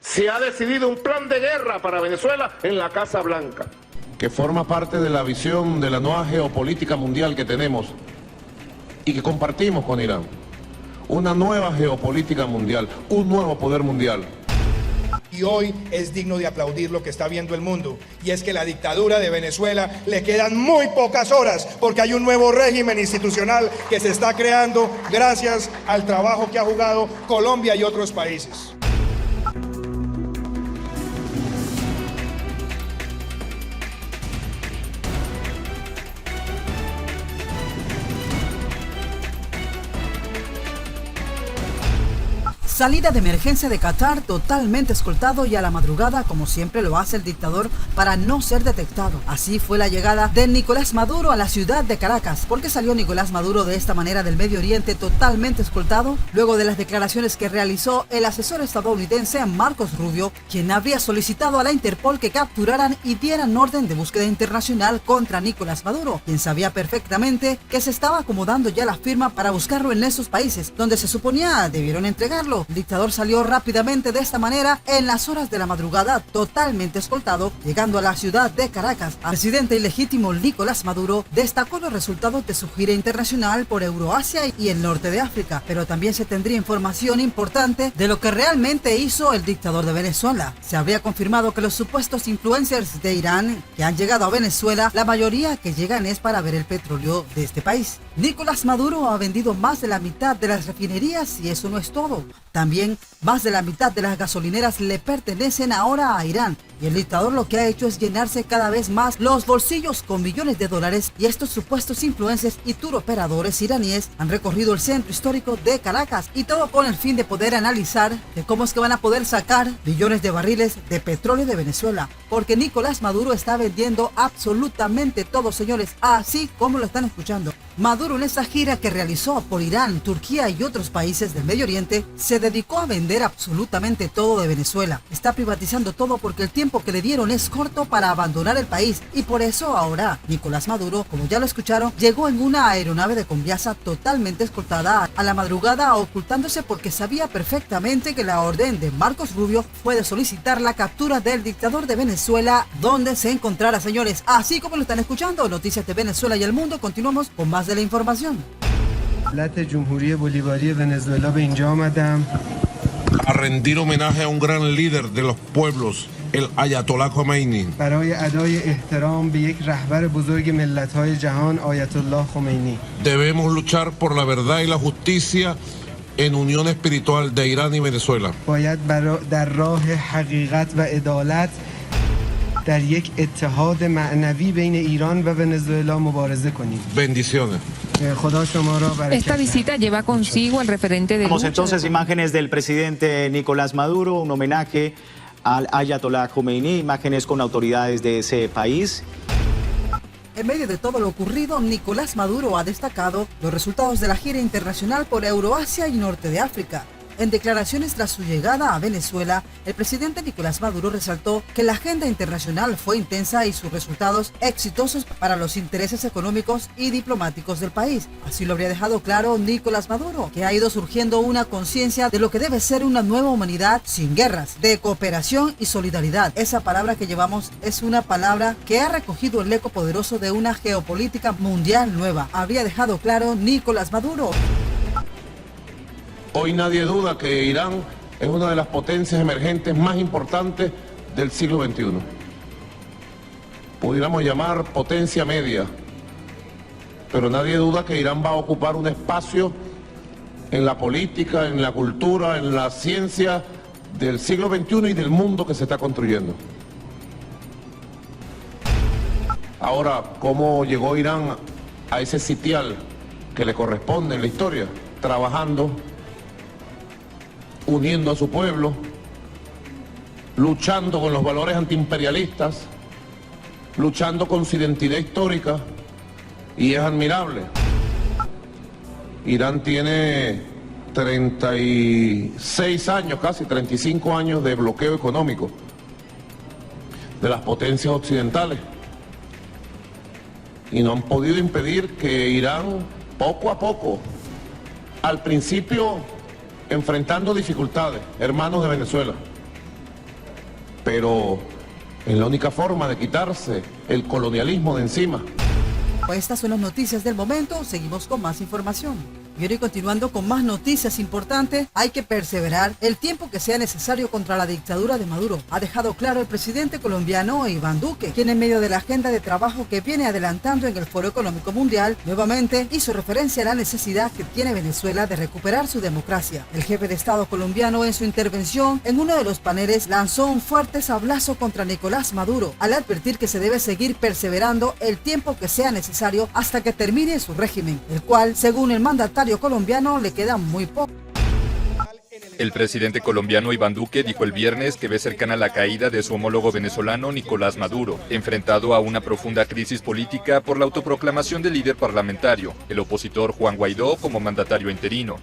Se ha decidido un plan de guerra para Venezuela en la Casa Blanca, que forma parte de la visión de la nueva geopolítica mundial que tenemos y que compartimos con Irán. Una nueva geopolítica mundial, un nuevo poder mundial. Y hoy es digno de aplaudir lo que está viendo el mundo, y es que la dictadura de Venezuela le quedan muy pocas horas, porque hay un nuevo régimen institucional que se está creando gracias al trabajo que ha jugado Colombia y otros países. Salida de emergencia de Qatar totalmente escoltado y a la madrugada, como siempre lo hace el dictador para no ser detectado. Así fue la llegada de Nicolás Maduro a la ciudad de Caracas. ¿Por qué salió Nicolás Maduro de esta manera del Medio Oriente totalmente escoltado? Luego de las declaraciones que realizó el asesor estadounidense Marcos Rubio, quien habría solicitado a la Interpol que capturaran y dieran orden de búsqueda internacional contra Nicolás Maduro, quien sabía perfectamente que se estaba acomodando ya la firma para buscarlo en esos países donde se suponía debieron entregarlo. El dictador salió rápidamente de esta manera en las horas de la madrugada, totalmente escoltado, llegando a la ciudad de Caracas. El presidente ilegítimo Nicolás Maduro destacó los resultados de su gira internacional por Euroasia y el norte de África, pero también se tendría información importante de lo que realmente hizo el dictador de Venezuela. Se habría confirmado que los supuestos influencers de Irán que han llegado a Venezuela, la mayoría que llegan es para ver el petróleo de este país. Nicolás Maduro ha vendido más de la mitad de las refinerías y eso no es todo. También más de la mitad de las gasolineras le pertenecen ahora a Irán. Y el dictador lo que ha hecho es llenarse cada vez más los bolsillos con millones de dólares, y estos supuestos influencers y tour operadores iraníes han recorrido el centro histórico de Caracas, y todo con el fin de poder analizar de cómo es que van a poder sacar millones de barriles de petróleo de Venezuela, porque Nicolás Maduro está vendiendo absolutamente todo, señores, así como lo están escuchando. Maduro, en esa gira que realizó por Irán, Turquía y otros países del Medio Oriente, se dedicó a vender absolutamente todo de Venezuela. Está privatizando todo porque el tiempo que le dieron es corto para abandonar el país, y por eso ahora Nicolás Maduro, como ya lo escucharon, llegó en una aeronave de Conviasa totalmente escoltada a la madrugada, ocultándose porque sabía perfectamente que la orden de Marcos Rubio fue de solicitar la captura del dictador de Venezuela donde se encontrara, señores. Así como lo están escuchando, noticias de Venezuela y el mundo. Continuamos con más de la información. A rendir homenaje a un gran líder de los pueblos, el Ayatollah Khomeini. Debemos luchar por la verdad y la justicia en unión espiritual de Irán y Venezuela. Bendiciones. Esta visita lleva consigo al referente de... Vamos entonces imágenes del presidente Nicolás Maduro, un homenaje al Ayatollah Khomeini, imágenes con autoridades de ese país. En medio de todo lo ocurrido, Nicolás Maduro ha destacado los resultados de la gira internacional por Euroasia y norte de África. En declaraciones tras su llegada a Venezuela, el presidente Nicolás Maduro resaltó que la agenda internacional fue intensa y sus resultados exitosos para los intereses económicos y diplomáticos del país. Así lo habría dejado claro Nicolás Maduro, que ha ido surgiendo una conciencia de lo que debe ser una nueva humanidad sin guerras, de cooperación y solidaridad. Esa palabra que llevamos es una palabra que ha recogido el eco poderoso de una geopolítica mundial nueva, habría dejado claro Nicolás Maduro. Hoy nadie duda que Irán es una de las potencias emergentes más importantes del siglo XXI. Pudiéramos llamar potencia media, pero nadie duda que Irán va a ocupar un espacio en la política, en la cultura, en la ciencia del siglo XXI y del mundo que se está construyendo. Ahora, ¿cómo llegó Irán a ese sitial que le corresponde en la historia? Trabajando, uniendo a su pueblo, luchando con los valores antiimperialistas, luchando con su identidad histórica, y es admirable. Irán tiene 36 años, casi 35 años de bloqueo económico de las potencias occidentales, y no han podido impedir que Irán, poco a poco, al principio enfrentando dificultades, hermanos de Venezuela, pero es la única forma de quitarse el colonialismo de encima. Estas son las noticias del momento, seguimos con más información. Y hoy, continuando con más noticias importantes, hay que perseverar el tiempo que sea necesario contra la dictadura de Maduro. Ha dejado claro el presidente colombiano Iván Duque, quien en medio de la agenda de trabajo que viene adelantando en el Foro Económico Mundial, nuevamente hizo referencia a la necesidad que tiene Venezuela de recuperar su democracia. El jefe de Estado colombiano, en su intervención en uno de los paneles, lanzó un fuerte sablazo contra Nicolás Maduro, al advertir que se debe seguir perseverando el tiempo que sea necesario hasta que termine su régimen, el cual, según el mandatario colombiano, le queda muy poco. El presidente colombiano Iván Duque dijo el viernes que ve cercana la caída de su homólogo venezolano Nicolás Maduro, enfrentado a una profunda crisis política por la autoproclamación del líder parlamentario, el opositor Juan Guaidó, como mandatario interino.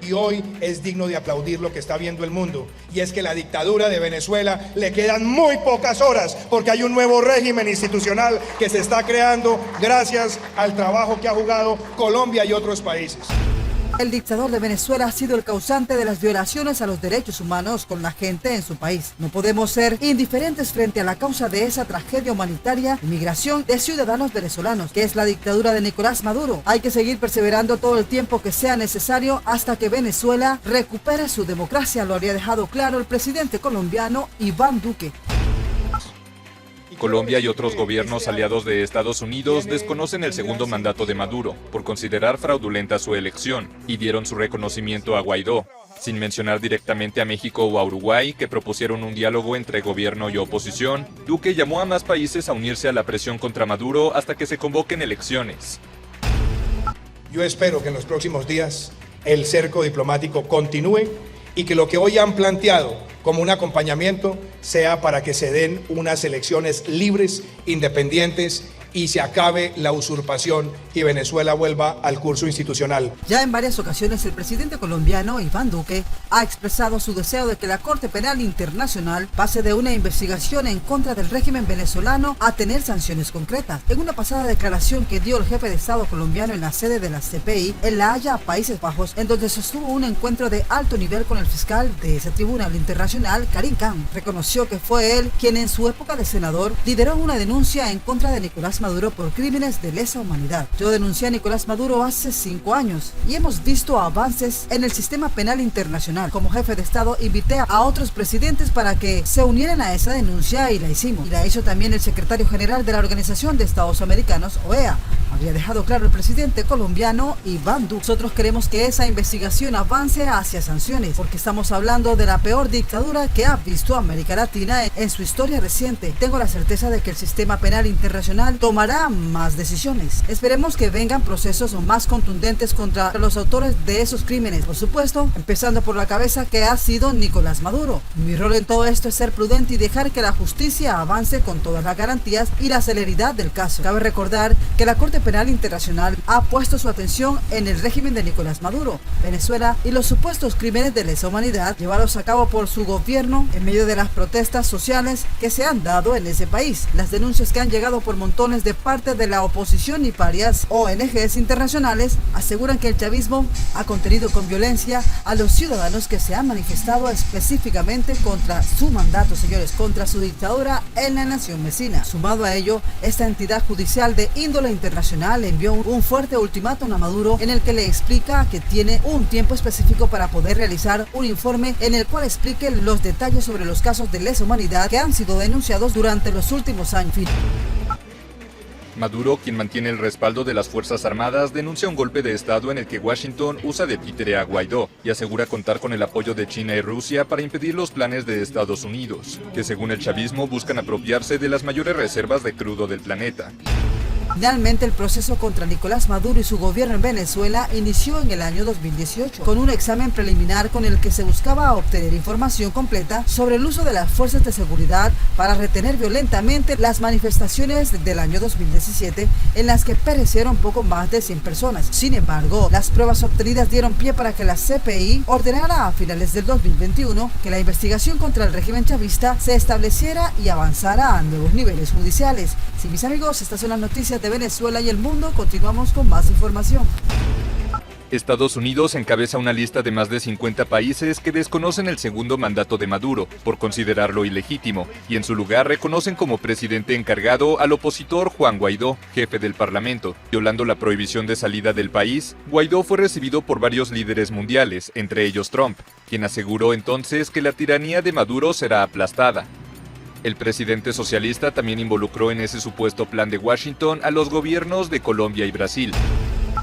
Y hoy es digno de aplaudir lo que está viendo el mundo, y es que la dictadura de Venezuela le quedan muy pocas horas, porque hay un nuevo régimen institucional que se está creando gracias al trabajo que ha jugado Colombia y otros países. El dictador de Venezuela ha sido el causante de las violaciones a los derechos humanos con la gente en su país. No podemos ser indiferentes frente a la causa de esa tragedia humanitaria y migración de ciudadanos venezolanos, que es la dictadura de Nicolás Maduro. Hay que seguir perseverando todo el tiempo que sea necesario hasta que Venezuela recupere su democracia, lo había dejado claro el presidente colombiano Iván Duque. Colombia y otros gobiernos aliados de Estados Unidos desconocen el segundo mandato de Maduro por considerar fraudulenta su elección y dieron su reconocimiento a Guaidó, sin mencionar directamente a México o a Uruguay, que propusieron un diálogo entre gobierno y oposición. Duque llamó a más países a unirse a la presión contra Maduro hasta que se convoquen elecciones. Yo espero que en los próximos días el cerco diplomático continúe y que lo que hoy han planteado como un acompañamiento sea para que se den unas elecciones libres, independientes, y se acabe la usurpación y Venezuela vuelva al curso institucional. Ya en varias ocasiones el presidente colombiano Iván Duque ha expresado su deseo de que la Corte Penal Internacional pase de una investigación en contra del régimen venezolano a tener sanciones concretas. En una pasada declaración que dio el jefe de Estado colombiano en la sede de la CPI en La Haya, Países Bajos, en donde sostuvo un encuentro de alto nivel con el fiscal de ese tribunal internacional, Karim Khan, reconoció que fue él quien en su época de senador lideró una denuncia en contra de Nicolás Maduro por crímenes de lesa humanidad. Yo denuncié a Nicolás Maduro hace 5 años y hemos visto avances en el sistema penal internacional. Como jefe de Estado invité a otros presidentes para que se unieran a esa denuncia y la hicimos. Y la hizo también el secretario general de la Organización de Estados Americanos, OEA. Había dejado claro el presidente colombiano Iván Duque. Nosotros queremos que esa investigación avance hacia sanciones, porque estamos hablando de la peor dictadura que ha visto América Latina en su historia reciente. Tengo la certeza de que el sistema penal internacional tomará más decisiones. Esperemos que vengan procesos más contundentes contra los autores de esos crímenes, por supuesto, empezando por la cabeza que ha sido Nicolás Maduro. Mi rol en todo esto es ser prudente y dejar que la justicia avance con todas las garantías y la celeridad del caso. Cabe recordar que la Corte Penal Internacional ha puesto su atención en el régimen de Nicolás Maduro, Venezuela y los supuestos crímenes de lesa humanidad llevados a cabo por su gobierno en medio de las protestas sociales que se han dado en ese país. Las denuncias que han llegado por montones de parte de la oposición y varias ONGs internacionales aseguran que el chavismo ha contenido con violencia a los ciudadanos que se han manifestado específicamente contra su mandato, señores, contra su dictadura en la nación vecina. Sumado a ello, esta entidad judicial de índole internacional envió un fuerte ultimátum a Maduro en el que le explica que tiene un tiempo específico para poder realizar un informe en el cual explique los detalles sobre los casos de lesa humanidad que han sido denunciados durante los últimos años. Maduro, quien mantiene el respaldo de las Fuerzas Armadas, denuncia un golpe de Estado en el que Washington usa de títere a Guaidó y asegura contar con el apoyo de China y Rusia para impedir los planes de Estados Unidos, que según el chavismo buscan apropiarse de las mayores reservas de crudo del planeta. Finalmente, el proceso contra Nicolás Maduro y su gobierno en Venezuela inició en el año 2018, con un examen preliminar con el que se buscaba obtener información completa sobre el uso de las fuerzas de seguridad para retener violentamente las manifestaciones del año 2017, en las que perecieron poco más de 100 personas. Sin embargo, las pruebas obtenidas dieron pie para que la CPI ordenara a finales del 2021 que la investigación contra el régimen chavista se estableciera y avanzara a nuevos niveles judiciales. Sí, mis amigos, estas son las noticias de Venezuela y el mundo. Continuamos con más información. Estados Unidos encabeza una lista de más de 50 países que desconocen el segundo mandato de Maduro por considerarlo ilegítimo y en su lugar reconocen como presidente encargado al opositor Juan Guaidó, jefe del Parlamento. Violando la prohibición de salida del país, Guaidó fue recibido por varios líderes mundiales, entre ellos Trump, quien aseguró entonces que la tiranía de Maduro será aplastada. El presidente socialista también involucró en ese supuesto plan de Washington a los gobiernos de Colombia y Brasil.